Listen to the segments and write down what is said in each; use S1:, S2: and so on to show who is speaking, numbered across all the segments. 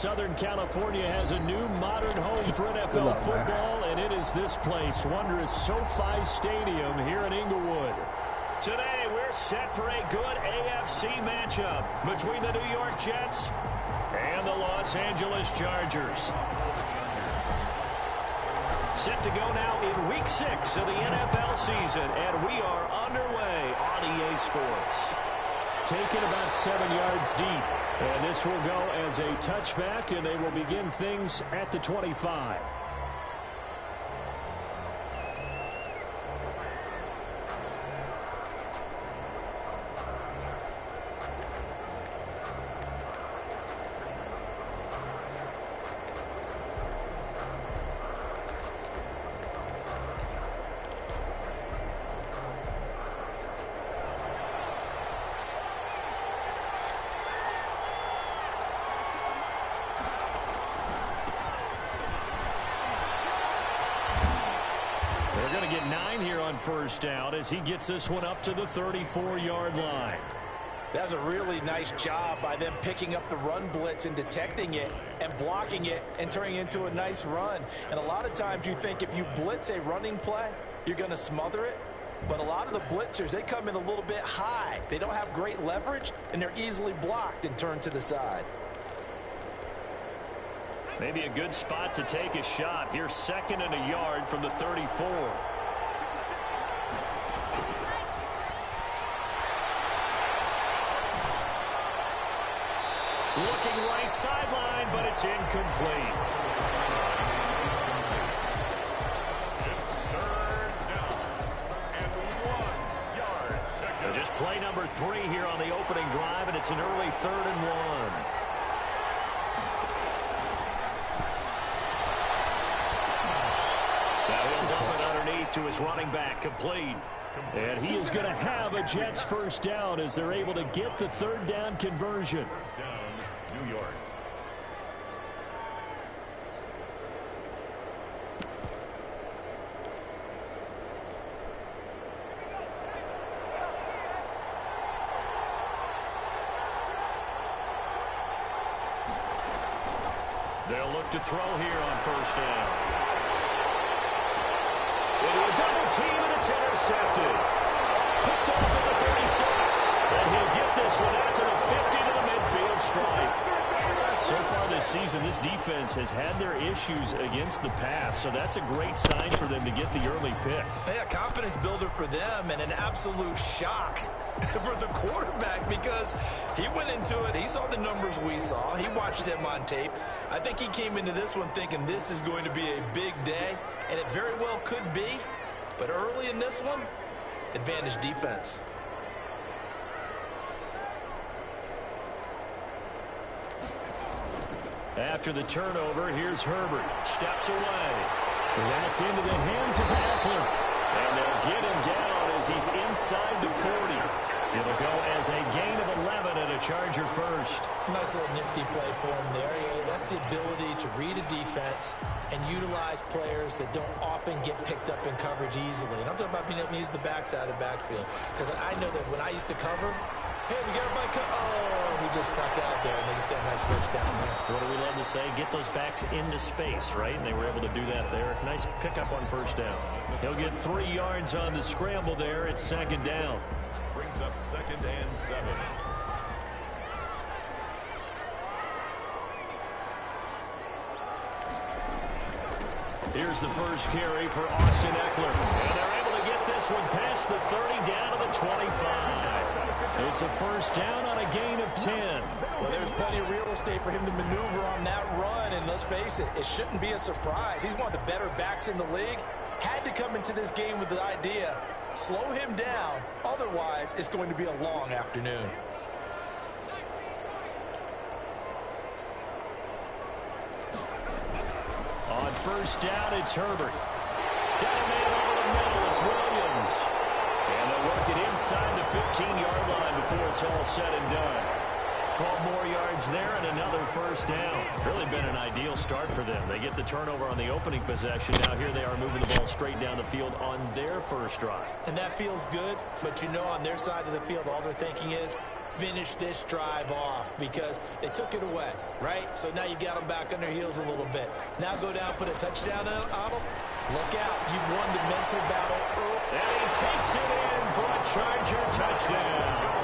S1: Southern California has a new modern home for NFL football, and it is this place, wondrous SoFi Stadium here in Inglewood. Today, we're set for a good AFC matchup between the New York Jets and the Los Angeles Chargers. Set to go now in Week 6 of the NFL season, and we are underway on EA Sports. Taken about 7 yards deep, and this will go as a touchback, and they will begin things at the 25. First down as he gets this one up to the 34-yard line.
S2: That's a really nice job by them picking up the run blitz and detecting it and blocking it and turning it into a nice run. And a lot of times you think if you blitz a running play, you're going to smother it. But a lot of the blitzers, they come in a little bit high. They don't have great leverage, and they're easily blocked and turned to the side.
S1: Maybe a good spot to take a shot. Here's 2nd and a yard from the 34. Looking right sideline, but it's incomplete.
S3: It's 3rd down and 1 yard.
S1: Just play number 3 here on the opening drive, and it's an early 3rd and 1. Now he'll dump it underneath to his running back, complete. And he is going to have a Jets first down as they're able to get the 3rd down conversion.
S3: First down, New York.
S1: They'll look to throw here on first down. Into a double team, and it's intercepted. Picked off at the 36. And he'll get this one out to the 50 to the midfield stripe. So far this season, this defense has had their issues against the pass, so that's a great sign for them to get the early pick.
S2: Yeah, confidence builder for them and an absolute shock for the quarterback because he went into it. He saw the numbers we saw. He watched them on tape. I think he came into this one thinking this is going to be a big day, and it very well could be. But early in this one, advantage defense.
S1: After the turnover, here's Herbert. Steps away. And that's into the hands of Eckler. And they'll get him down as he's inside the 40. It'll go as a gain of 11 and a Charger first.
S2: Nice little nifty play for him there. That's the ability to read a defense and utilize players that don't often get picked up in coverage easily. And I'm talking about being able to use the backside of the backfield. Because I know that when I used to cover, hey, we got everybody oh, he just snuck out there, and they just got a nice first down there.
S1: What do we love to say? Get those backs into space, right? And they were able to do that there. Nice pickup on first down. He'll get 3 yards on the scramble there. It's 2nd down.
S3: Brings up 2nd and 7.
S1: Here's the first carry for Austin Eckler. And they're able to get this one past the 30 down to the 25. It's a first down on a gain of 10.
S2: Well, there's plenty of real estate for him to maneuver on that run. And let's face it, it shouldn't be a surprise. He's one of the better backs in the league. Had to come into this game with the idea, slow him down. Otherwise, it's going to be a long afternoon.
S1: On first down, it's Herbert. Got a man over the middle. It's Williams. And they'll work it inside the 15-yard line before it's all said and done. 12 more yards there and another first down. Really been an ideal start for them. They get the turnover on the opening possession. Now here they are moving the ball straight down the field on their first drive.
S2: And that feels good, but you know on their side of the field all they're thinking is finish this drive off because they took it away, right? So now you got them back on their heels a little bit. Now go down, put a touchdown on them. Look out. You've won the mental battle early.
S1: And he takes it in for a Charger touchdown.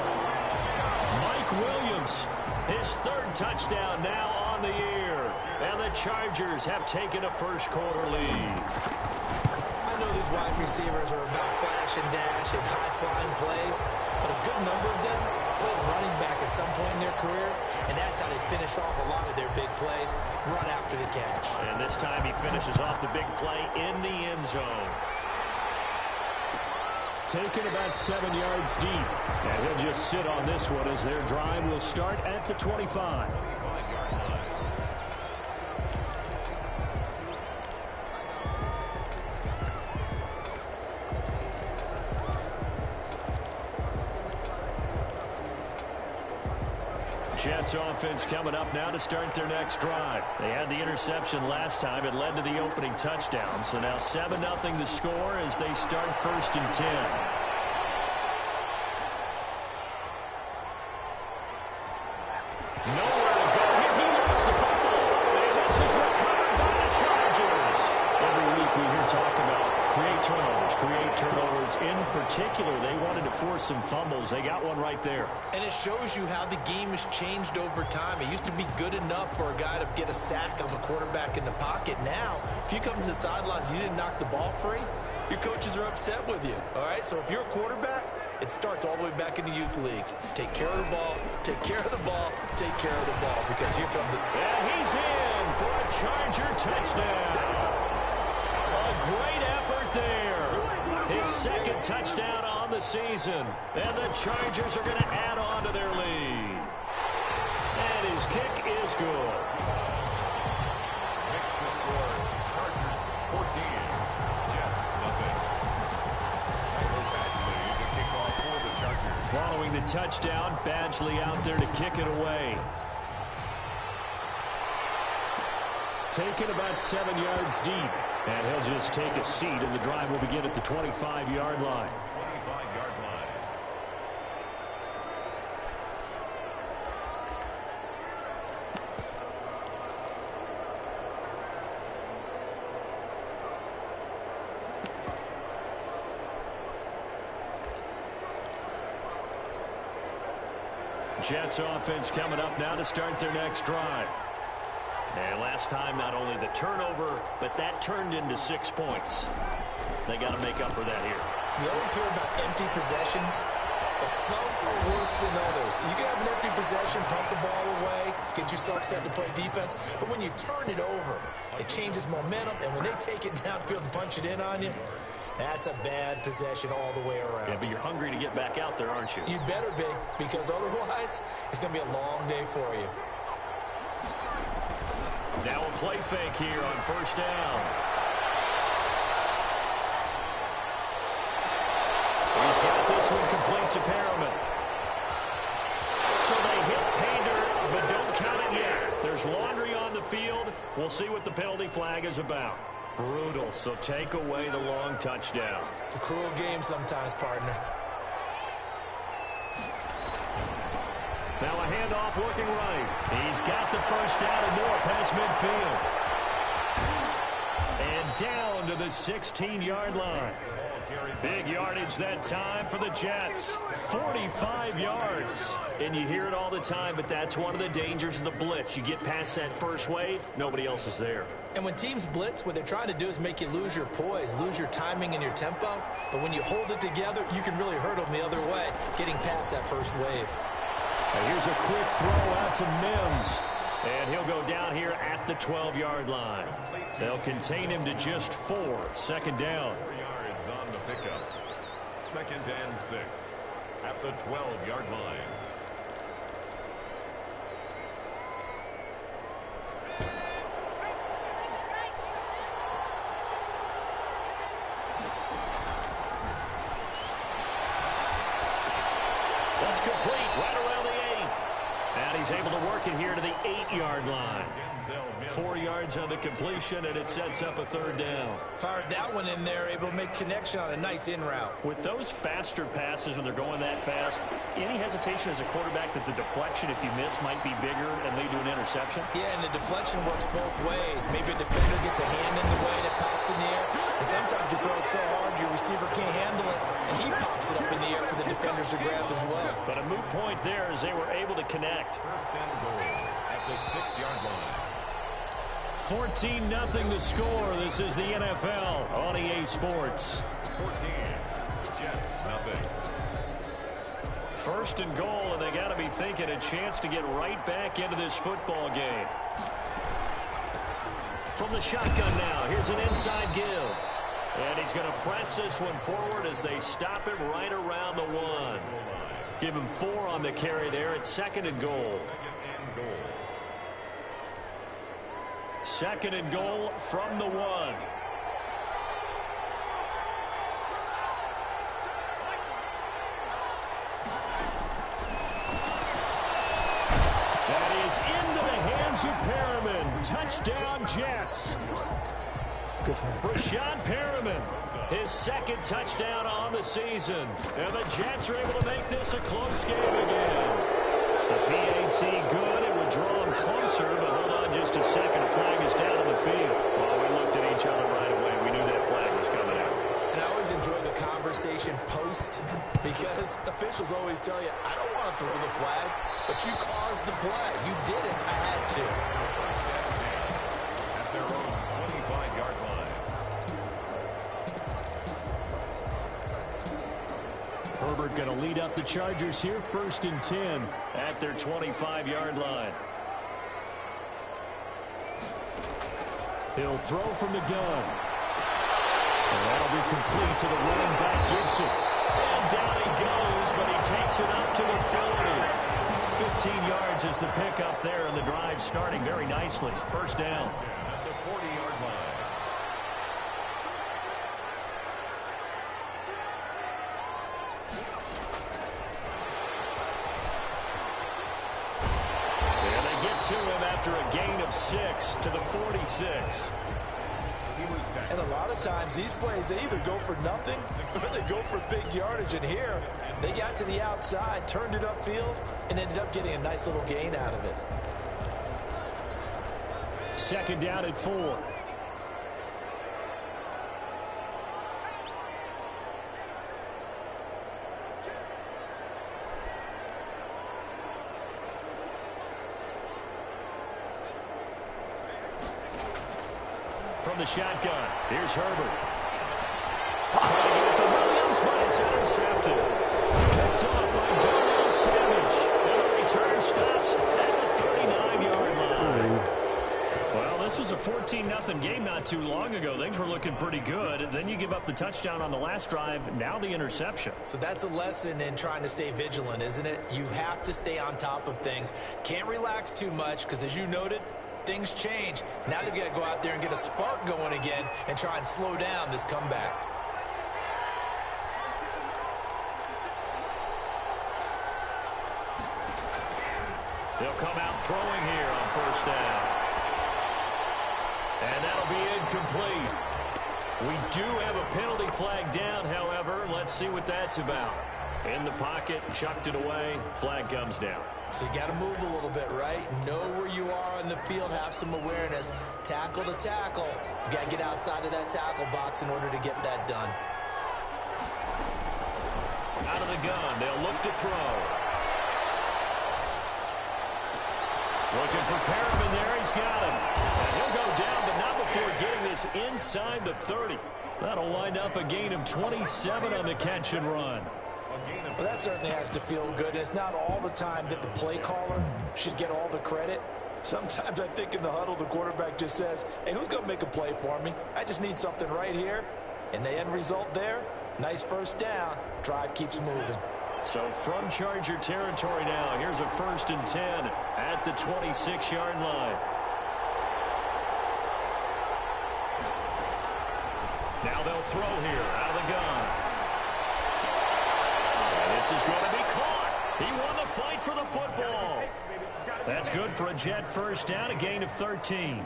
S1: Mike Williams, his third touchdown now on the year. And the Chargers have taken a first-quarter lead.
S2: I know these wide receivers are about flash and dash and high-flying plays, but a good number of them played running back at some point in their career, and that's how they finish off a lot of their big plays, run after the catch.
S1: And this time he finishes off the big play in the end zone. Taken about 7 yards deep. And he'll just sit on this one as their drive will start at the 25. Jets offense coming up now to start their next drive. They had the interception last time. It led to the opening touchdown. So now 7-0 the score as they start 1st and 10. Nowhere to go here. He lost the football. And this is recovered by the Chargers. Every week we hear talk about create turnovers. In particular, they wanted to force some fumbles. They got one right there.
S2: And it shows you how the game has changed over time. It used to be good enough for a guy to get a sack of a quarterback in the pocket. Now, if you come to the sidelines and you didn't knock the ball free, your coaches are upset with you. All right, so if you're a quarterback, it starts all the way back in the youth leagues. Take care of the ball, take care of the ball, take care of the ball, because here comes the...
S1: And he's in for a Charger touchdown. A great effort there. His second touchdown on the season. And the Chargers are going to add on to their lead. And his kick is good.
S3: Makes the score Chargers 14, Jets nothing. The kickoff for the Chargers.
S1: Following the touchdown, Badgley out there to kick it away. Taken about 7 yards deep. And he'll just take a seat, and the drive will begin at the 25-yard line.
S3: 25-yard line.
S1: Jets offense coming up now to start their next drive. And last time, not only the turnover, but that turned into 6 points. They got to make up for that here.
S2: You always hear about empty possessions, but some are worse than others. You can have an empty possession, pump the ball away, get yourself set to play defense, but when you turn it over, it changes momentum, and when they take it downfield and punch it in on you, that's a bad possession all the way around.
S1: Yeah, but you're hungry to get back out there, aren't you?
S2: You better be, because otherwise, it's going to be a long day for you.
S1: Now a play fake here on first down. He's got this one complete to Perriman. So they hit Painter, but don't count it yet. There's laundry on the field. We'll see what the penalty flag is about. Brutal, so take away the long touchdown.
S2: It's a cruel game sometimes, partner.
S1: Now a handoff looking right. He's got the first down and more past midfield. And down to the 16-yard line. Big yardage that time for the Jets. 45 yards. And you hear it all the time, but that's one of the dangers of the blitz. You get past that first wave, nobody else is there.
S2: And when teams blitz, what they're trying to do is make you lose your poise, lose your timing and your tempo. But when you hold it together, you can really hurt them the other way, getting past that first wave.
S1: And here's a quick throw out to Mims. And he'll go down here at the 12-yard line. They'll contain him to just 4. Second down.
S3: 4 yards on the pickup. 2nd and 6 at the 12-yard line.
S1: That's complete right around the 8. And he's able to work it here to the 8-yard line. 4 yards on the completion, and it sets up a 3rd down.
S2: Fired that one in there, able to make connection on a nice in route.
S1: With those faster passes when they're going that fast, any hesitation as a quarterback that the deflection, if you miss, might be bigger and lead to an interception?
S2: Yeah, and the deflection works both ways. Maybe a defender gets a hand in the way that pops in the air, and sometimes you throw it so hard your receiver can't handle it, and he pops it up in the air for the defenders to grab as well.
S1: But a moot point there as they were able to connect.
S3: 1st and goal at the 6-yard line.
S1: 14-0 the score. This is the NFL on EA Sports.
S3: 14, Jets, nothing.
S1: 1st and goal, and they got to be thinking a chance to get right back into this football game. From the shotgun now, here's an inside give. And he's going to press this one forward as they stop him right around the 1. Give him 4 on the carry there at 2nd and goal. 2nd and goal from the 1. That is into the hands of Perriman. Touchdown, Jets. Brashad Perriman, his 2nd touchdown on the season. And the Jets are able to make this a close game again. The PAT good. It would draw him closer, but hold on just a second. A flag is down in the field. Well, we looked at each other right away. We knew that flag was coming out.
S2: And I always enjoy the conversation post because officials always tell you, I don't want to throw the flag, but you caused the play. You did it. I had to.
S3: At their own 25-yard line.
S1: Herbert going to lead up the Chargers here, 1st and 10 at their 25-yard line. He'll throw from the gun. And that'll be complete to the running back, Gibson. And down he goes, but he takes it up to the 40. 15 yards is the pickup there, and the drive starting very nicely. 1st down.
S3: At the 40-yard line.
S1: And they get to him after a gain of 6 to the 46.
S2: And a lot of times these plays, they either go for nothing or they go for big yardage. And here, they got to the outside, turned it upfield, and ended up getting a nice little gain out of it.
S1: 2nd down at 4. From the shotgun, here's Herbert. Trying to get it to Williams, but it's intercepted. Picked off by Darnell Savage. And the return stops at the 39-yard line. Well, this was a 14-0 game not too long ago. Things were looking pretty good. Then you give up the touchdown on the last drive. Now the interception.
S2: So that's a lesson in trying to stay vigilant, isn't it? You have to stay on top of things. Can't relax too much because, as you noted, things change. Now they've got to go out there and get a spark going again and try and slow down this comeback.
S1: They'll come out throwing here on 1st down. And that'll be incomplete. We do have a penalty flag down, however. Let's see what that's about. In the pocket, chucked it away. Flag comes down.
S2: So you got to move a little bit, right? Know where you are on the field, have some awareness. Tackle to tackle. You got to get outside of that tackle box in order to get that done.
S1: Out of the gun, they'll look to throw. Looking for Perriman there, he's got him. And he'll go down, but not before getting this inside the 30. That'll wind up a gain of 27 on the catch and run.
S2: Well, that certainly has to feel good. It's not all the time that the play caller should get all the credit. Sometimes I think in the huddle, the quarterback just says, hey, who's going to make a play for me? I just need something right here. And the end result there, nice 1st down. Drive keeps moving.
S1: So from Charger territory now, here's a 1st and 10 at the 26-yard line. Now they'll throw here out of the gun. And this is going to be caught. He won the fight for the football. That's good for a Jet first down, a gain of 13.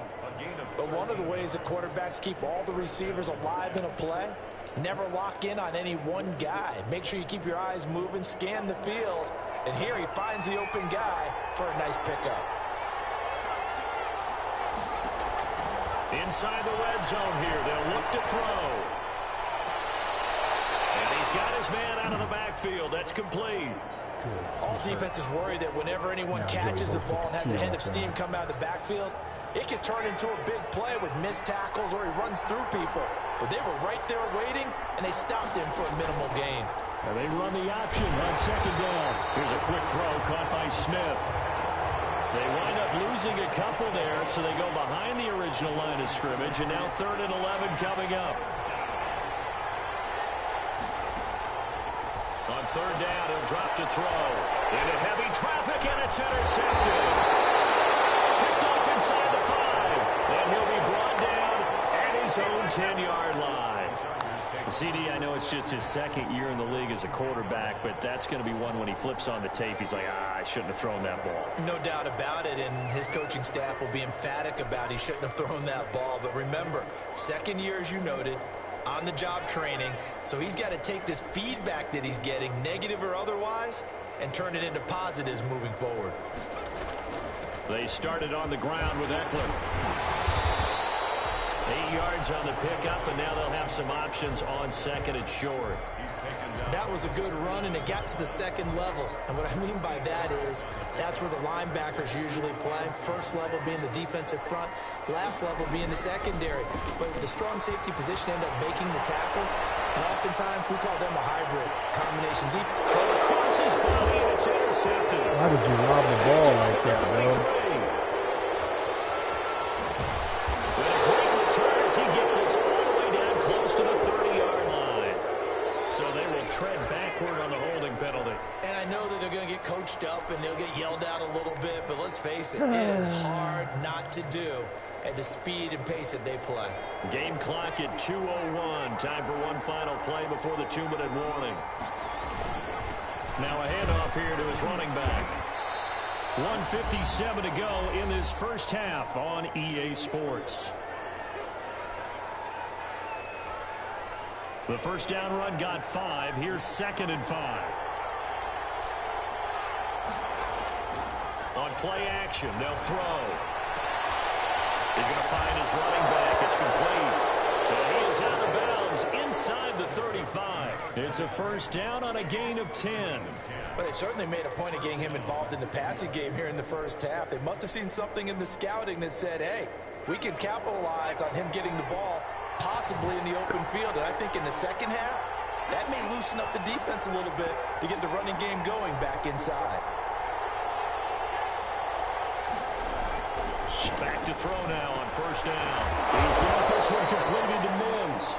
S2: But one of the ways that quarterbacks keep all the receivers alive in a play, never lock in on any one guy. Make sure you keep your eyes moving, scan the field. And here he finds the open guy for a nice pickup.
S1: Inside the red zone here, they'll look to throw. And he's got his man out of the backfield. That's complete.
S2: All defenses worry that whenever anyone catches the ball and has a head of steam come out of the backfield, it can turn into a big play with missed tackles or he runs through people. But they were right there waiting, and they stopped him for a minimal gain.
S1: And they run the option on second down. Here's a quick throw caught by Smith. They wind up losing a couple there, so they go behind the original line of scrimmage, and now 3rd and 11 coming up. On 3rd down, he'll drop to throw. Into heavy traffic, and it's intercepted. Picked off inside the 5. And he'll be brought down at his own 10-yard line. CD, I know it's just his 2nd year in the league as a quarterback, but that's going to be one when he flips on the tape, he's like, I shouldn't have thrown that ball.
S2: No doubt about it, and his coaching staff will be emphatic about he shouldn't have thrown that ball. But remember, 2nd year, as you noted, on-the-job training, so he's got to take this feedback that he's getting, negative or otherwise, and turn it into positives moving forward.
S1: They started on the ground with Eckler. 8 yards on the pickup, and now they'll have some options on 2nd and short.
S2: That was a good run, and it got to the 2nd level. And what I mean by that is that's where the linebackers usually play. First level being the defensive front, last level being the secondary. But the strong safety position ended up making the tackle, and oftentimes we call them a hybrid combination deep.
S1: Throw across his body, and it's intercepted.
S4: Why did you lob the ball like that, bro?
S1: He gets this all the way down close to the 30-yard line. So they will tread backward on the holding penalty.
S2: And I know that they're going to get coached up and they'll get yelled out a little bit, but let's face it, it is hard not to do at the speed and pace that they play.
S1: Game clock at 2:01. Time for one final play before the 2-minute warning. Now a handoff here to his running back. 1:57 to go in this first half on EA Sports. The first down run got 5. Here's 2nd and 5. On play action, they'll throw. He's going to find his running back. It's complete. And he is out of bounds inside the 35. It's a first down on a gain of 10.
S2: But they certainly made a point of getting him involved in the passing game here in the first half. They must have seen something in the scouting that said, hey, we can capitalize on him getting the ball possibly in the open field. And I think in the second half, that may loosen up the defense a little bit to get the running game going back inside.
S1: Back to throw now on first down. He's got this one completed to Mims.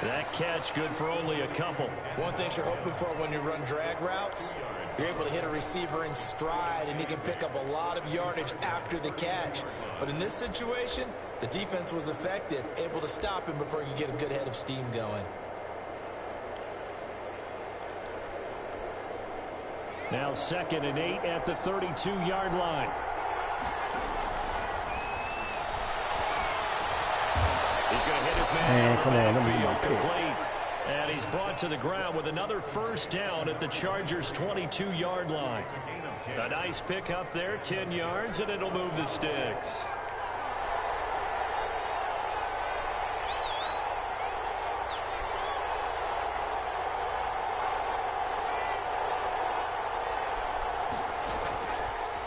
S1: That catch good for only a couple.
S2: One thing you're hoping for when you run drag routes, you're able to hit a receiver in stride, and he can pick up a lot of yardage after the catch. But in this situation, the defense was effective, able to stop him before he could get a good head of steam going.
S1: Now 2nd and 8 at the 32-yard line. He's going to hit his man.
S4: Come on, let me get
S1: complete. And he's brought to the ground with another first down at the Chargers' 22-yard line. A nice pick up there, 10 yards, and it'll move the sticks.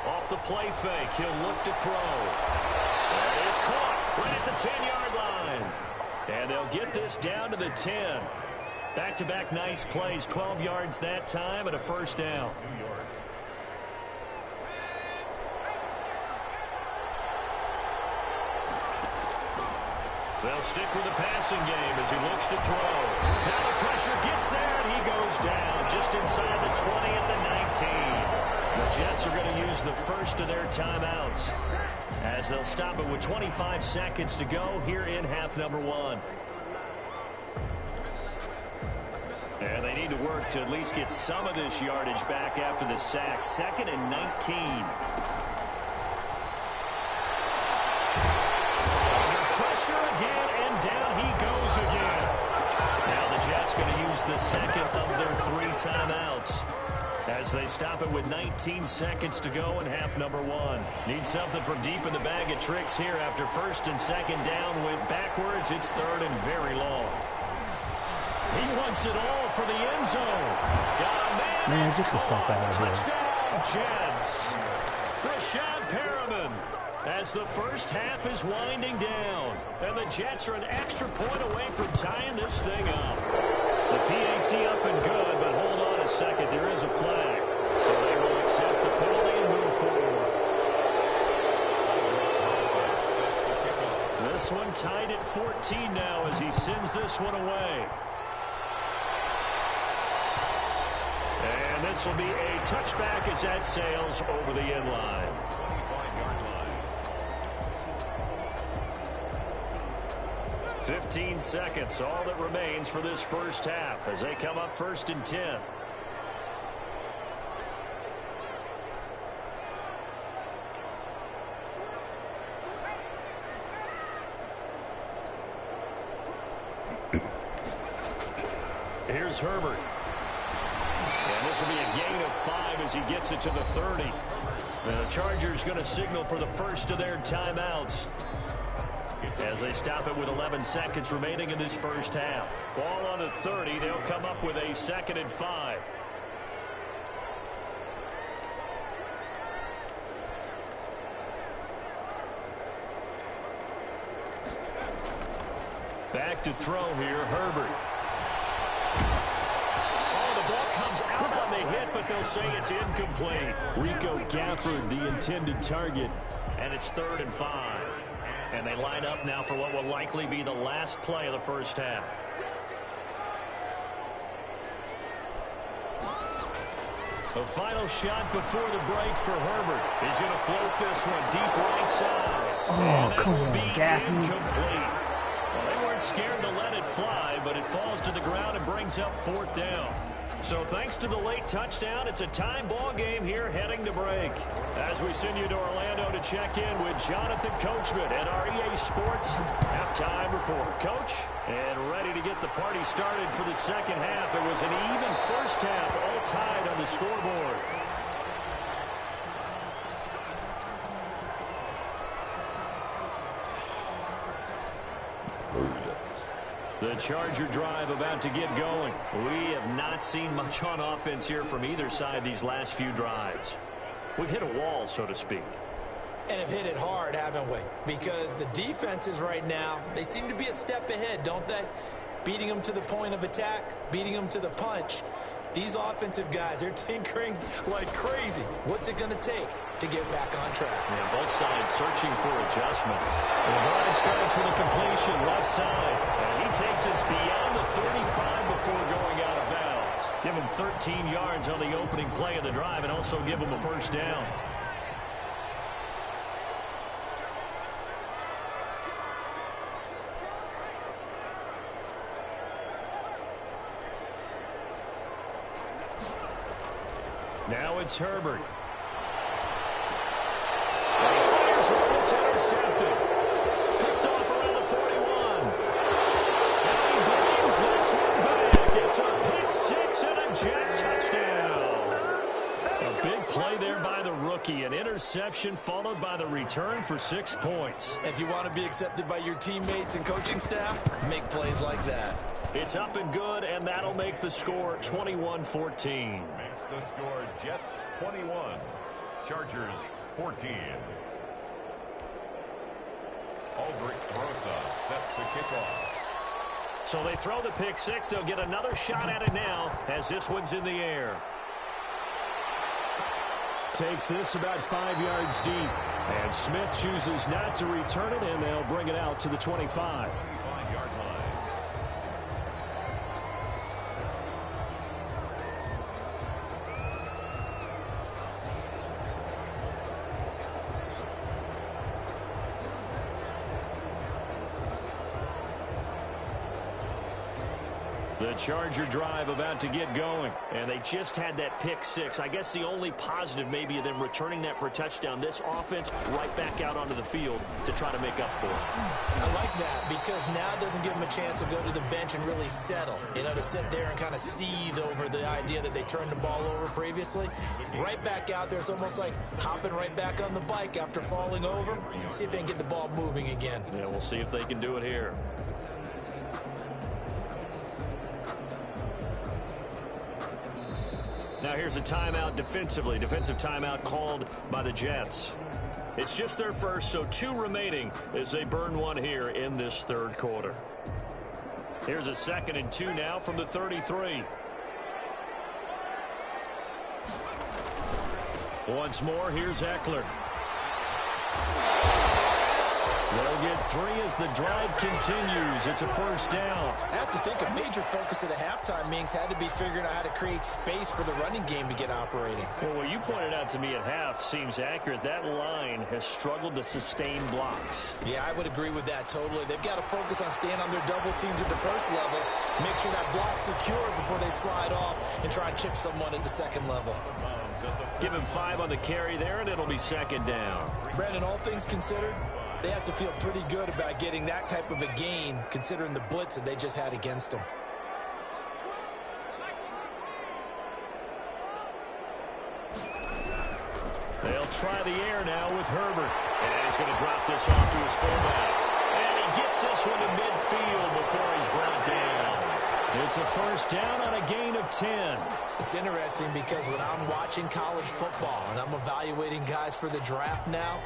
S1: Off the play fake, he'll look to throw. That is caught right at the 10-yard line. And they'll get this down to the 10. Back-to-back nice plays, 12 yards that time and a first down. They'll stick with the passing game as he looks to throw. Now the pressure gets there, and he goes down just inside the 20 at the 19. The Jets are going to use the first of their timeouts as they'll stop it with 25 seconds to go here in half number 1. And they need to work to at least get some of this yardage back after the sack. 2nd and 19. pressure again, and down he goes again. Now the Jets going to use the second of their 3 timeouts as they stop it with 19 seconds to go in half number 1. Need something from deep in the bag of tricks here after first and second down went backwards. It's third and very long. He wants it all for the end zone. Got a man
S4: get the fuck out of here.
S1: Touchdown, Jets. Rashad Perriman as the first half is winding down. And the Jets are an extra point away from tying this thing up. The PAT up and good, but hold on a second. There is a flag. So they will accept the penalty and move forward. This one tied at 14 now as he sends this one away. And this will be a touchback as that sails over the end line.
S3: 25-yard line.
S1: 15 seconds, all that remains for this first half as they come up first and 10. Here's Herbert. And this will be a gain of 5 as he gets it to the 30. And the Chargers going to signal for the first of their timeouts as they stop it with 11 seconds remaining in this first half. Ball on the 30. They'll come up with a 2nd and 5. Back to throw here, Herbert. Out on the hit, but they'll say it's incomplete. Rico Gafford, the intended target, and it's 3rd and 5. And they line up now for what will likely be the last play of the first half. A final shot before the break for Herbert. He's going to float this one deep right side.
S4: Oh, come on, Gafford.
S1: Incomplete. Well, they weren't scared to let it fly, but it falls to the ground and brings up 4th down. So thanks to the late touchdown, it's a time ball game here heading to break. As we send you to Orlando to check in with Jonathan Coachman at our EA Sports halftime report. Coach, and ready to get the party started for the second half. It was an even first half, all tied on the scoreboard. The Charger drive about to get going. We have not seen much on offense here from either side these last few drives. We've hit a wall, so to speak.
S2: And have hit it hard, haven't we? Because the defenses right now, they seem to be a step ahead, don't they? Beating them to the point of attack, beating them to the punch. These offensive guys, they're tinkering like crazy. What's it going to take to get back on track?
S1: Yeah, both sides searching for adjustments. The drive starts with a completion left side. And he takes us beyond the 35 before going out of bounds. Give him 13 yards on the opening play of the drive and also give him a first down. Now it's Herbert. And he fires one. It's intercepted. Picked off around the 41. And he brings this one back. It's a pick six and a Jet touchdown. A big play there by the rookie. An interception followed by the return for 6 points.
S2: If you want to be accepted by your teammates and coaching staff, make plays like that.
S1: It's up and good, and that'll make the score 21-14.
S3: Makes the score Jets 21, Chargers 14. Aldrich Rosa set to kick off.
S1: So they throw the pick six. They'll get another shot at it now as this one's in the air. Takes this about 5 yards deep. And Smith chooses not to return it, and they'll bring it out to the 25.
S3: 25-yard line.
S1: The Charger drive about to get going. And they just had that pick six. I guess the only positive maybe of them returning that for a touchdown. This offense right back out onto the field to try to make up for it.
S2: I like that because now it doesn't give them a chance to go to the bench and really settle. You know, to sit there and kind of seethe over the idea that they turned the ball over previously. Right back out there. It's almost like hopping right back on the bike after falling over. See if they can get the ball moving again.
S1: Yeah, we'll see if they can do it here. Now here's a timeout defensively. Defensive timeout called by the Jets. It's just their first, so 2 remaining as they burn one here in this third quarter. Here's a 2nd and 2 now from the 33. Once more, here's Eckler. They'll get 3 as the drive continues. It's a first down.
S2: I have to think a major focus of the halftime meetings had to be figuring out how to create space for the running game to get operating.
S1: Well, what you pointed out to me at half seems accurate. That line has struggled to sustain blocks.
S2: Yeah, I would agree with that totally. They've got to focus on staying on their double teams at the first level, make sure that block's secure before they slide off and try and chip someone at the second level.
S1: Give him 5 on the carry there, and it'll be 2nd down.
S2: Brandon, all things considered, they have to feel pretty good about getting that type of a gain, considering the blitz that they just had against them.
S1: They'll try the air now with Herbert. And he's going to drop this off to his fullback. And he gets this one to midfield before he's brought down. It's a first down on a gain of 10.
S2: It's interesting because when I'm watching college football and I'm evaluating guys for the draft now,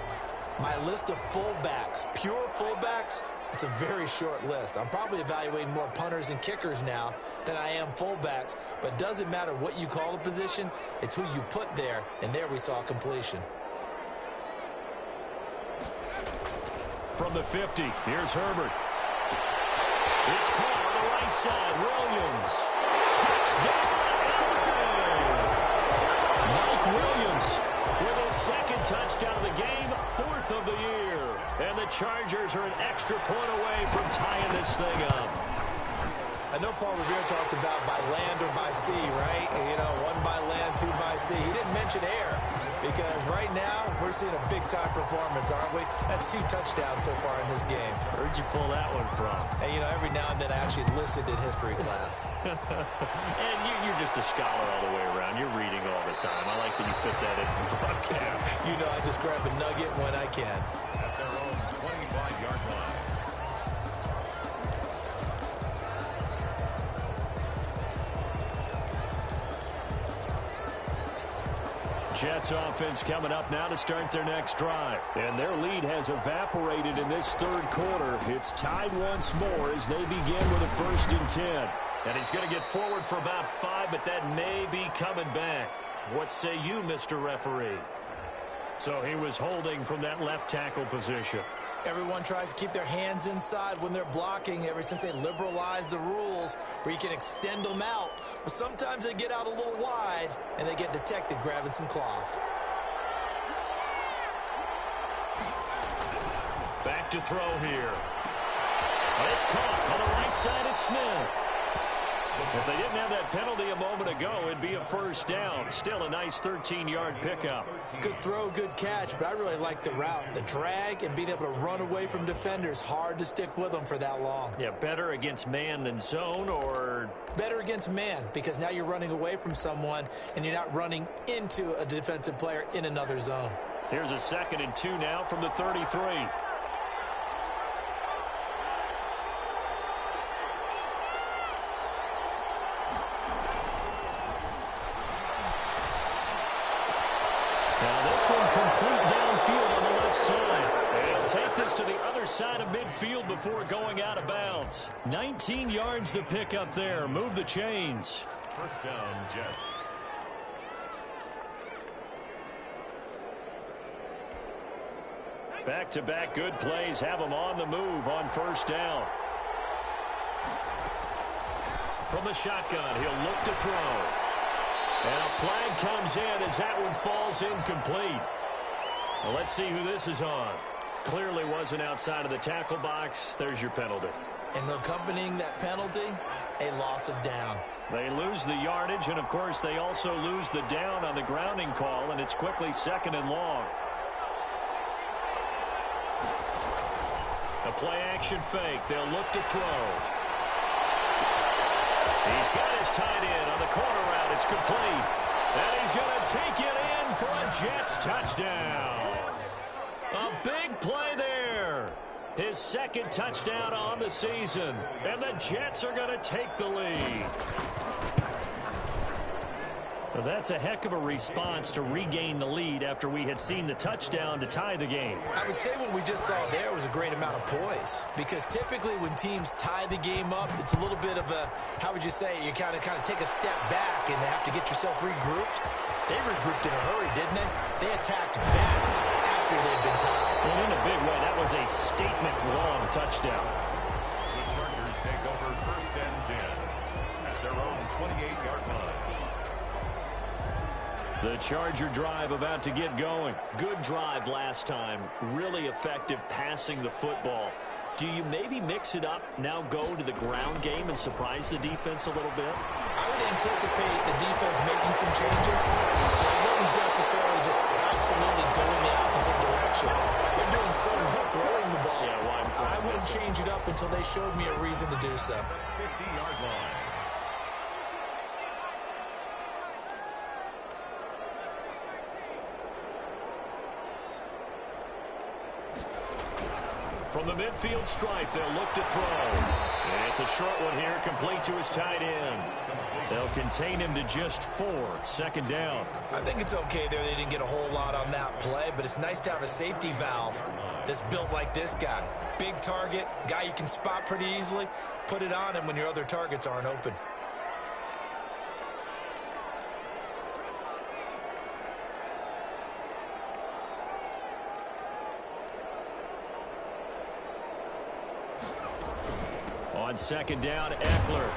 S2: my list of fullbacks, pure fullbacks, it's a very short list. I'm probably evaluating more punters and kickers now than I am fullbacks. But it doesn't matter what you call a position, it's who you put there. And there we saw completion.
S1: From the 50, here's Herbert. It's caught on the right side. Williams. Touchdown, LA! Mike Williams with his 2nd touchdown of the game, 4th of the year. And the Chargers are an extra point away from tying this thing up.
S2: I know Paul Revere talked about by land or by sea, right? You know, 1 by land, 2 by sea. He didn't mention air because right now we're seeing a big-time performance, aren't we? That's 2 touchdowns so far in this game.
S1: Where'd you pull that one from?
S2: And, you know, every now and then I actually listened in history class.
S1: And you're just a scholar all the way around. You're reading all the time. I like that you fit that in from broadcast.
S2: You know, I just grab a nugget when I can.
S3: At their own 25-yard line.
S1: Jets offense coming up now to start their next drive. And their lead has evaporated in this third quarter. It's tied once more as they begin with a 1st and 10. And he's going to get forward for about 5, but that may be coming back. What say you, Mr. Referee? So he was holding from that left tackle position.
S2: Everyone tries to keep their hands inside when they're blocking ever since they liberalized the rules where you can extend them out. But sometimes they get out a little wide and they get detected grabbing some cloth.
S1: Back to throw here. It's caught on the right side. It's Smith. If they didn't have that penalty a moment ago, it'd be a first down. Still a nice 13-yard pickup.
S2: Good throw, good catch, but I really like the route. The drag and being able to run away from defenders. Hard to stick with them for that long.
S1: Yeah, better against man than zone, or?
S2: Better against man, because now you're running away from someone and you're not running into a defensive player in another zone.
S1: Here's a 2nd and 2 now from the 33. Now this one complete downfield on the left side. They'll take this to the other side of midfield before going out of bounds. 19 yards to pick up there. Move the chains.
S3: First down, Jets.
S1: Back-to-back good plays have them on the move on first down. From the shotgun, he'll look to throw. And a flag comes in as that one falls incomplete. Well, let's see who this is on. Clearly wasn't outside of the tackle box. There's your penalty.
S2: And accompanying that penalty, a loss of down.
S1: They lose the yardage, and, of course, they also lose the down on the grounding call, and it's quickly 2nd and long. A play-action fake. They'll look to throw. He's got his tight end on the corner route. It's complete. And he's going to take it in for a Jets touchdown. A big play there. His 2nd touchdown on the season. And the Jets are going to take the lead. Well, that's a heck of a response to regain the lead after we had seen the touchdown to tie the game.
S2: I would say what we just saw there was a great amount of poise, because typically when teams tie the game up, it's a little bit of a, how would you say, you kind of take a step back and have to get yourself regrouped. They regrouped in a hurry, didn't they? They attacked back after they'd been tied.
S1: And in a big way, that was a statement long touchdown.
S3: The Chargers take over 1st and 10 at their own 28-yard line.
S1: The Charger drive about to get going. Good drive last time. Really effective passing the football. Do you maybe mix it up, now go to the ground game and surprise the defense a little bit?
S2: I would anticipate the defense making some changes. They wouldn't necessarily just absolutely go in the opposite direction. They're doing so well throwing the ball. I wouldn't change it up until they showed me a reason to do so.
S3: 50-yard line.
S1: From the midfield stripe, they'll look to throw. And it's a short one here, complete to his tight end. They'll contain him to just 4, 2nd down.
S2: I think it's okay there. They didn't get a whole lot on that play, but it's nice to have a safety valve that's built like this guy. Big target, guy you can spot pretty easily. Put it on him when your other targets aren't open.
S1: On 2nd down, Eckler.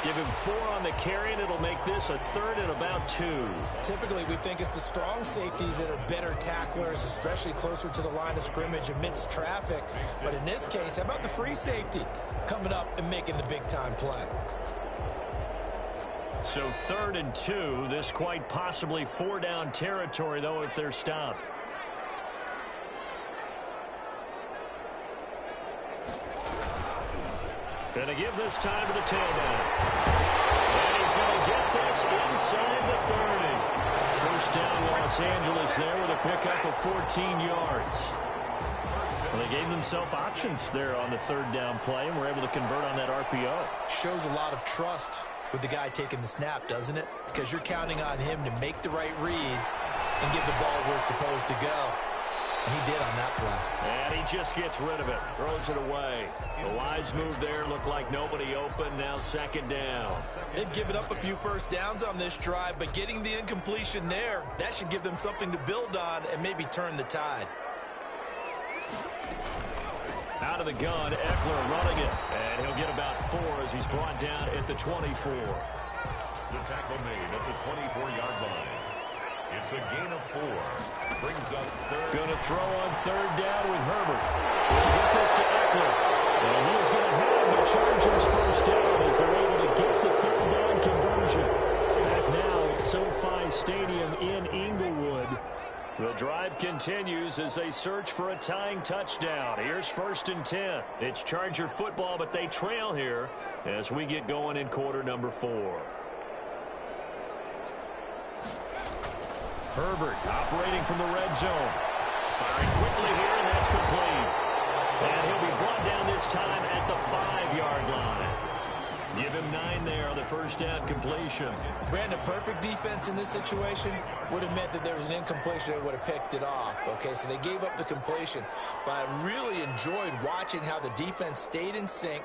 S1: Give him 4 on the carry, and it'll make this a 3rd and about 2.
S2: Typically, we think it's the strong safeties that are better tacklers, especially closer to the line of scrimmage amidst traffic. But in this case, how about the free safety coming up and making the big-time play?
S1: So 3rd and 2. This quite possibly 4-down territory, though, if they're stopped. Going to give this time to the tailback. And he's going to get this inside the 30. 1st down, Los Angeles there with a pickup of 14 yards. Well, they gave themselves options there on the 3rd down play, and were able to convert on that RPO.
S2: Shows a lot of trust with the guy taking the snap, doesn't it? Because you're counting on him to make the right reads and get the ball where it's supposed to go. And he did on that play.
S1: And he just gets rid of it. Throws it away. The wise move there. Looked like nobody open. Now 2nd down.
S2: They've given up a few 1st downs on this drive, but getting the incompletion there, that should give them something to build on and maybe turn the tide.
S1: Out of the gun, Eckler running it. And he'll get about 4 as he's brought down at the 24.
S3: The tackle made at the 24-yard line. It's a gain of 4. Brings up 3rd.
S1: Going to throw on 3rd down with Herbert. He'll get this to Eckler. And he is going to have the Chargers 1st down as they're able to get the 3rd down conversion. Back now at SoFi Stadium in Inglewood. The drive continues as they search for a tying touchdown. Here's 1st and 10. It's Charger football, but they trail here as we get going in quarter number 4. Herbert operating from the red zone. Firing quickly here, and that's complete. And he'll be brought down this time at the 5-yard line. Give him 9 there on the 1st down completion.
S2: Brandon, perfect defense in this situation would have meant that there was an incompletion that would have picked it off. Okay, so they gave up the completion. But I really enjoyed watching how the defense stayed in sync,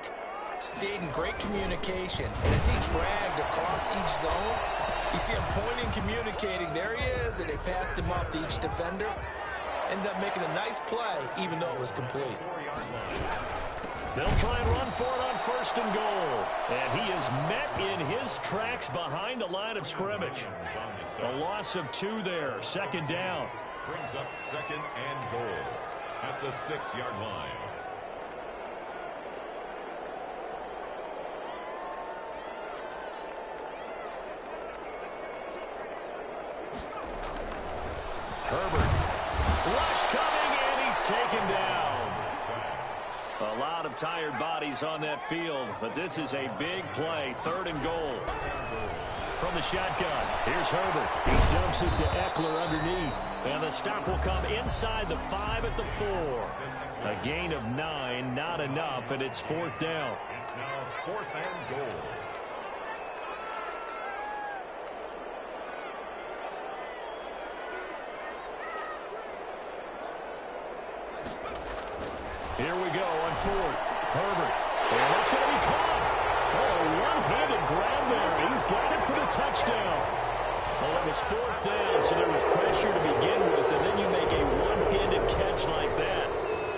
S2: stayed in great communication. And as he dragged across each zone, you see him pointing, communicating. There he is, and they passed him off to each defender. Ended up making a nice play, even though it was complete.
S1: They'll try and run for it on 1st and goal. And he is met in his tracks behind the line of scrimmage. A loss of 2 there, 2nd down.
S3: Brings up 2nd and goal at the 6-yard line.
S1: Herbert. Rush coming, and he's taken down. A lot of tired bodies on that field, but this is a big play, 3rd and goal. From the shotgun, here's Herbert. He dumps it to Eckler underneath, and the stop will come inside the 5 at the 4. A gain of 9, not enough, and it's 4th down.
S3: It's now 4th and goal.
S1: Here we go on 4th. Herbert. And it's going to be caught. Oh, a one-handed grab there. He's got it for the touchdown. Well, it was 4th down, so there was pressure to begin with, and then you make a one-handed catch like that.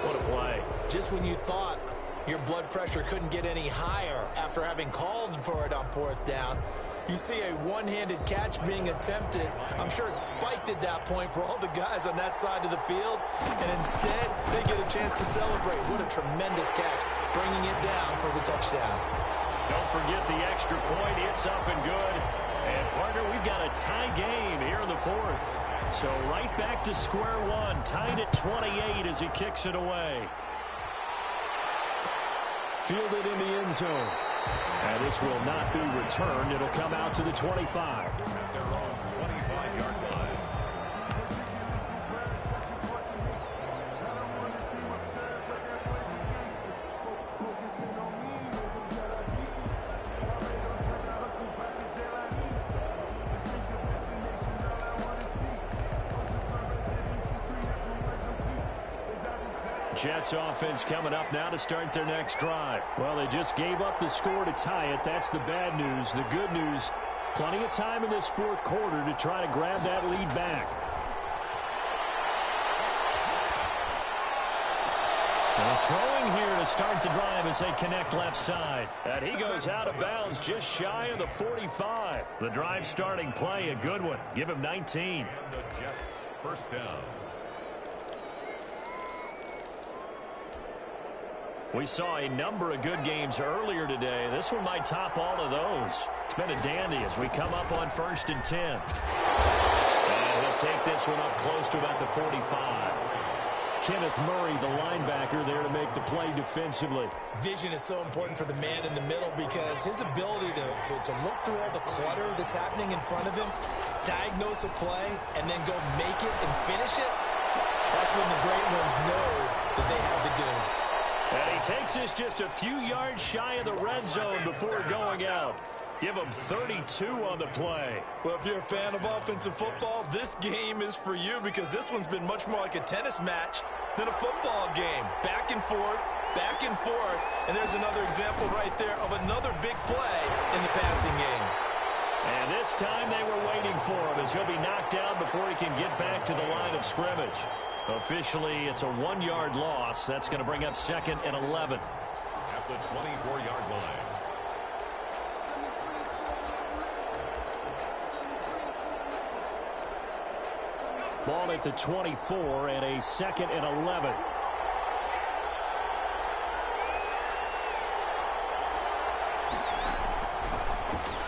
S1: What a play.
S2: Just when you thought your blood pressure couldn't get any higher after having called for it on 4th down, you see a one-handed catch being attempted. I'm sure it spiked at that point for all the guys on that side of the field, and instead they get a chance to celebrate. What a tremendous catch, bringing it down for the touchdown.
S1: Don't forget the extra point. It's up and good. And, partner, we've got a tie game here in the 4th. So right back to square one, tied at 28 as he kicks it away. Fielded in the end zone. And this will not be returned. It'll come out to the 25.
S3: At their own 25-yard line.
S1: Jets offense coming up now to start their next drive. Well, they just gave up the score to tie it. That's the bad news. The good news, plenty of time in this 4th quarter to try to grab that lead back. Well, throwing here to start the drive as they connect left side. And he goes out of bounds just shy of the 45. The drive starting play, a good one. Give him 19.
S3: And the Jets, 1st down.
S1: We saw a number of good games earlier today. This one might top all of those. It's been a dandy as we come up on 1st and 10. And he'll take this one up close to about the 45. Kenneth Murray, the linebacker, there to make the play defensively.
S2: Vision is so important for the man in the middle because his ability to look through all the clutter that's happening in front of him, diagnose a play, and then go make it and finish it, that's when the great ones know that they have the goods.
S1: And he takes this just a few yards shy of the red zone before going out. Give him 32 on the play.
S2: Well, if you're a fan of offensive football, this game is for you because this one's been much more like a tennis match than a football game. Back and forth, and there's another example right there of another big play in the passing game.
S1: And this time they were waiting for him as he'll be knocked down before he can get back to the line of scrimmage. Officially, it's a 1-yard loss. That's going to bring up 2nd and 11.
S3: At the 24-yard line.
S1: Ball at the 24 and a 2nd and 11.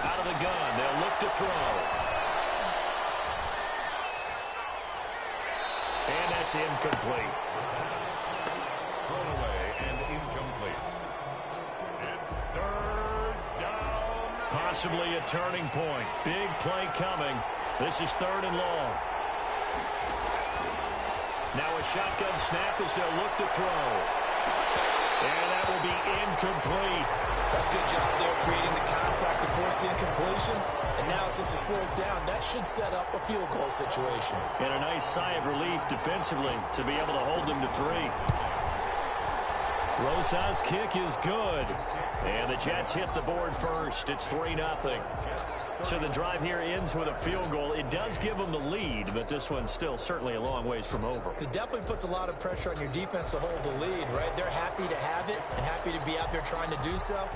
S1: Out of the gun, they'll look to throw. And that's incomplete.
S3: Thrown away and incomplete. It's 3rd down.
S1: Possibly a turning point. Big play coming. This is 3rd and long. Now a shotgun snap as they'll look to throw. And that will be incomplete.
S2: That's a good job there creating the contact to force the incompletion. And now since it's 4th down, that should set up a field goal situation.
S1: And a nice sigh of relief defensively to be able to hold them to 3. Rosas' kick is good. And the Jets hit the board first. It's 3-0. So the drive here ends with a field goal. It does give them the lead, but this one's still certainly a long ways from over.
S2: It definitely puts a lot of pressure on your defense to hold the lead, right? They're happy to have it and happy to be out there trying to do so.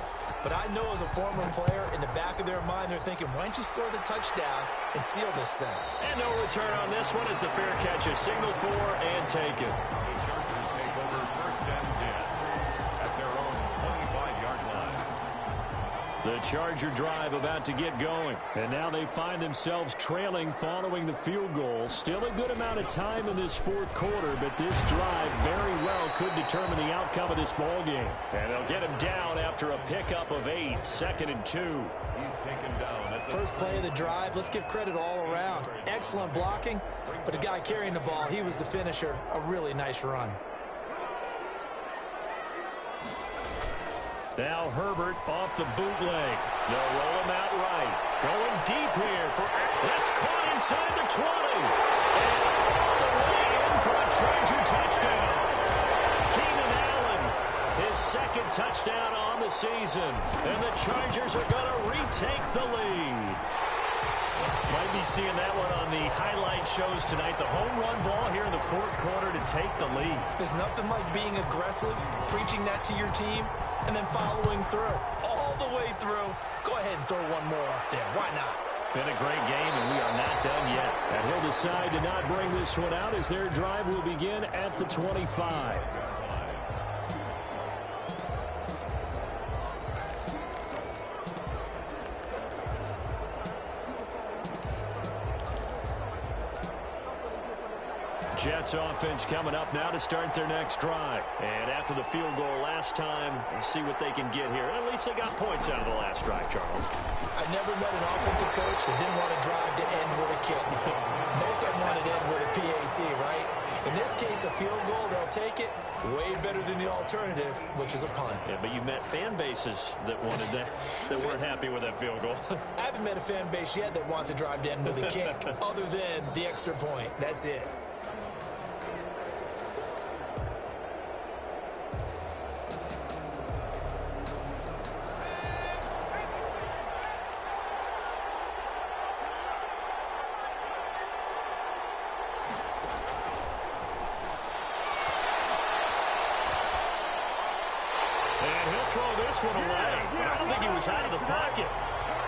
S2: But I know as a former player, in the back of their mind, they're thinking, why don't you score the touchdown and seal this thing?
S1: And no return on this one as the fair catch is signaled for and taken.
S3: The Chargers take over 1st and 10 at their own 25-yard line.
S1: The Charger drive about to get going. And now they find themselves trailing following the field goal. Still a good amount of time in this fourth quarter, but this drive very well could determine the outcome of this ball game. And they'll get him down after a pickup of 8, 2nd and 2.
S3: He's taken down at the
S2: first play of the drive. Let's give credit all around. Excellent blocking, but the guy carrying the ball, he was the finisher. A really nice run.
S1: Now Herbert off the bootleg. They'll roll him out right. Going deep here for that's caught inside the 20. And all the way in for a Charger touchdown. Keenan Allen, his 2nd touchdown on the season. And the Chargers are going to retake the lead. Might be seeing that one on the highlight shows tonight. The home run ball here in the fourth quarter to take the lead.
S2: There's nothing like being aggressive, preaching that to your team, and then following through. All the way through. Go ahead and throw one more up there. Why not?
S1: Been a great game, and we are not done yet. And he'll decide to not bring this one out as their drive will begin at the 25. Jets offense coming up now to start their next drive. And after the field goal last time, we'll see what they can get here. At least they got points out of the last drive, Charles.
S2: I've never met an offensive coach that didn't want to drive to end with a kick. Most of them wanted to end with a PAT, right? In this case, a field goal, they'll take it. Way better than the alternative, which is a punt.
S1: Yeah, but you met fan bases that wanted that, that weren't happy with that field goal.
S2: I haven't met a fan base yet that wants to drive to end with a kick, other than the extra point. That's it.
S1: And he'll throw this one away. I don't think he was out of the pocket.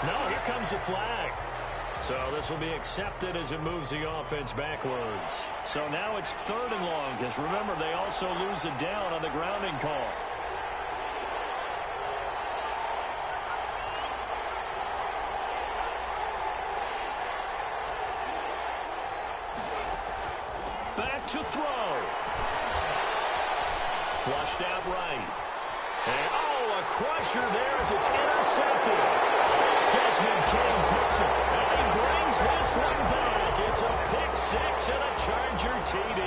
S1: No, here comes the flag. So this will be accepted as it moves the offense backwards. So now it's 3rd and long, because remember, they also lose a down on the grounding call. Back to throw. Flushed out right. And, oh, a crusher there as it's intercepted. Desmond King picks it. And he brings this one back. It's a pick 6 and a Charger TD.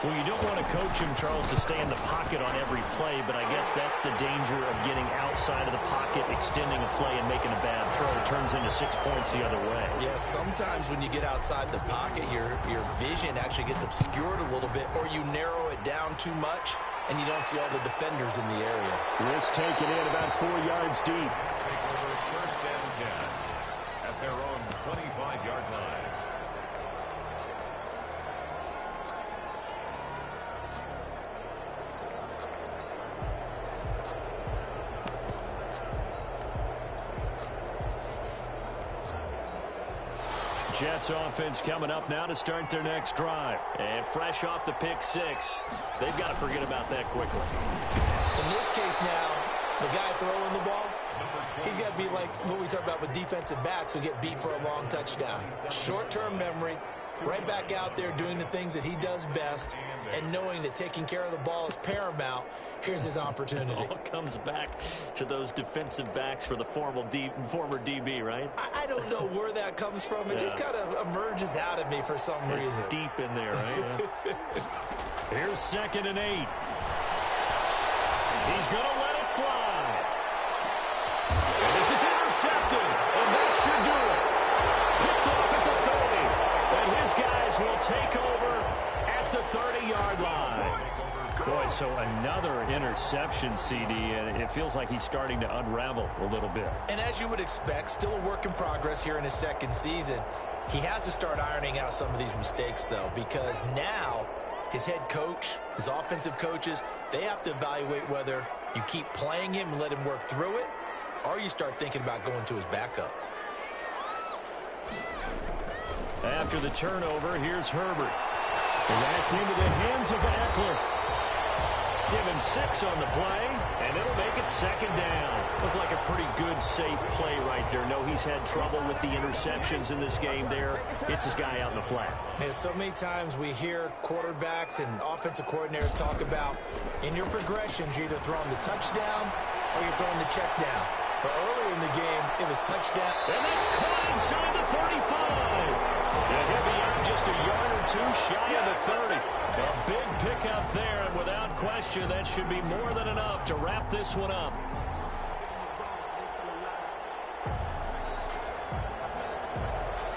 S1: Well, you don't want to coach him, Charles, to stay in the pocket on every play, but I guess that's the danger of getting outside of the pocket, extending a play, and making a bad throw. It turns into 6 points the other way.
S2: Yeah, sometimes when you get outside the pocket, your vision actually gets obscured a little bit, or you narrow it down too much, and you don't see all the defenders in the area.
S1: This taken in about 4 yards deep.
S3: take over 1st and 10 at their own 25-yard line.
S1: Jets offense coming up now to start their next drive. And fresh off the pick 6, they've got to forget about that quickly.
S2: In this case now, the guy throwing the ball, he's got to be like what we talk about with defensive backs who get beat for a long touchdown. Short-term memory, right back out there doing the things that he does best, and knowing that taking care of the ball is paramount. Here's his opportunity.
S1: All comes back to those defensive backs for the former DB, right?
S2: I don't know where that comes from. It just kind of emerges out of me for some reason.
S1: It's deep in there, right? Here's 2nd and 8. He's going to let it fly. And this is intercepted. And that should do it. Picked off at the 30. And his guys will take over at the 30-yard line. Boy, so another interception, CD, and it feels like he's starting to unravel a little bit.
S2: And as you would expect, still a work in progress here in his 2nd season. He has to start ironing out some of these mistakes, though, because now his head coach, his offensive coaches, they have to evaluate whether you keep playing him and let him work through it, or you start thinking about going to his backup.
S1: After the turnover, here's Herbert. And that's into the hands of Eckler. Give him 6 on the play, and it'll make it second down. Looked like a pretty good, safe play right there. No, he's had trouble with the interceptions in this game there. Hits his guy out in the flat.
S2: Yeah, so many times we hear quarterbacks and offensive coordinators talk about in your progressions, you're either throwing the touchdown or you're throwing the check down. But earlier in the game, it was touchdown.
S1: And that's caught inside the 35. And he'll be out just a yard or two shy of the 30. A big pickup there, and without question, that should be more than enough to wrap this one up.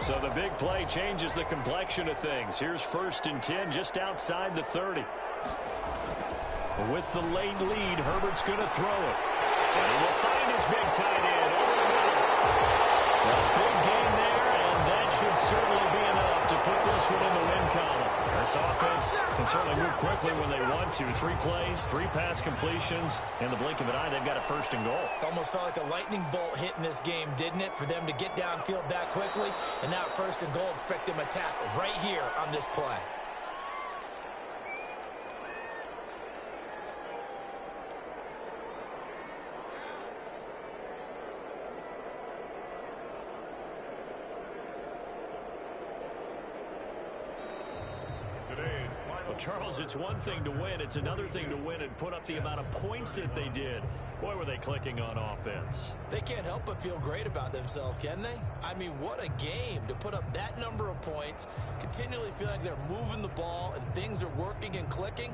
S1: So the big play changes the complexion of things. Here's 1st and 10 just outside the 30. With the late lead, Herbert's going to throw it. And he will find his big tight end over the middle. A big game there, and that should certainly be enough to put this one in the win column. This offense can certainly move quickly when they want to. 3 plays, 3 pass completions. In the blink of an eye, they've got a 1st and goal.
S2: Almost felt like a lightning bolt hit in this game, didn't it? For them to get downfield that quickly. And now 1st and goal, expect them to attack right here on this play.
S1: Charles, it's one thing to win. It's another thing to win and put up the amount of points that they did. Boy, were they clicking on offense.
S2: They can't help but feel great about themselves, can they? I mean, what a game to put up that number of points, continually feel like they're moving the ball and things are working and clicking.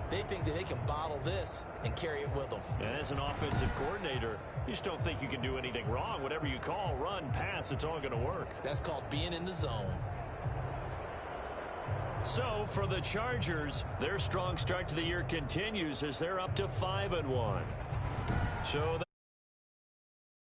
S2: They think that they can bottle this and carry it with them.
S1: And as an offensive coordinator, you just don't think you can do anything wrong. Whatever you call, run, pass, it's all going to work.
S2: That's called being in the zone.
S1: So, for the Chargers, their strong start to the year continues as they're up to 5-1. So